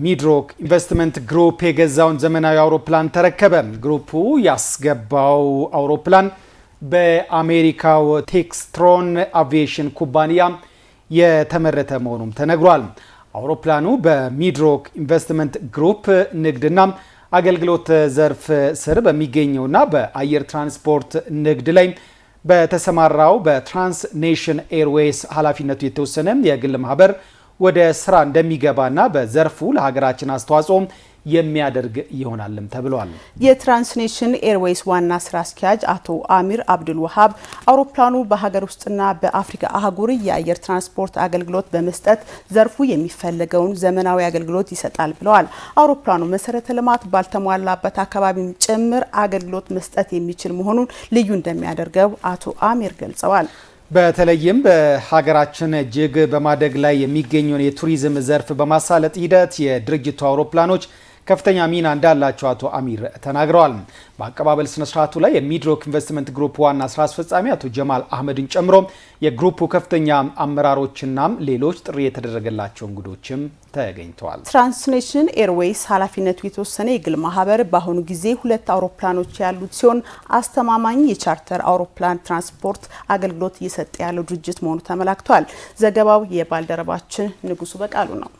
በሚድሮክ ኢንቨስትመንት ግሩፕ የገዛውን ዘመናዊ አውሮፕላን ተረከበ። ግሩፑ ያስገባው አውሮፕላን በአሜሪካው ቴክስትሮን አቪዬሽን ኩባንያ የተመረተ መሆኑም ተነግሯል። አውሮፕላኑ በሚድሮክ ኢንቨስትመንት ግሩፕ ንግድና አገልግሎት ዘርፍ ስር በሚገኘውና በአየር ትራንስፖርት ንግድ ላይ በተሰማራው በትራንስኔሽን ኤርዌይስ ኃላፊነቱ የተወሰነ የግል ማህበር ወደ ስራ እንደሚገባና በዘርፉ ለሀገራችን አስተዋጽኦ የሚያደርግ ይሆናልም ተብሏል። የትራንስኔሽን ኤርዌይስ ዋና ስራ አስኪያጅ አቶ አሚር አብዱል ወሃብ አውሮፕላኑ በሀገር ውስጥና በአፍሪካ አህጉር የአየር ትራንስፖርት አገልግሎት በመስጠት ዘርፉ የሚፈልገውን ዘመናዊ አገልግሎት ይሰጣል ብለዋል። አውሮፕላኑ መሰረተ ልማት ባልተሟላበት አካባቢም ጭምር አገልግሎት መስጠት የሚችል መሆኑን ልዩ እንደሚያደርገው አቶ አሚር ገልጸዋል። በተለይም በሀገራችን እጅግ በማደግ ላይ የሚገኘውን የቱሪዝም ዘርፍ በማሳለጥ ሂደት የድርጅቱ አውሮፕላኖች ከፍተኛ ሚና እንዳላቸው አቶ አሚር ተናግረዋል። በአቀባበል ስነ ስርዓቱ ላይ የሚድሮክ ኢንቨስትመንት ግሩፕ ዋና ስራ አስፈጻሚ አቶ ጀማል አህመድን ጨምሮ የግሩፑ ከፍተኛ አመራሮችና ሌሎች ጥሪ የተደረገላቸው እንግዶችም ተገኝተዋል። ትራንስኔሽን ኤርዌይስ ኃላፊነቱ የተወሰነ የግል ማህበር በአሁኑ ጊዜ 2 አውሮፕላኖች ያሉት ሲሆን አስተማማኝ የቻርተር አውሮፕላን ትራንስፖርት አገልግሎት እየሰጠ ያለው ድርጅት መሆኑ ተመላክቷል። ዘገባው የባልደረባችን ንጉሱ በቃሉ ነው።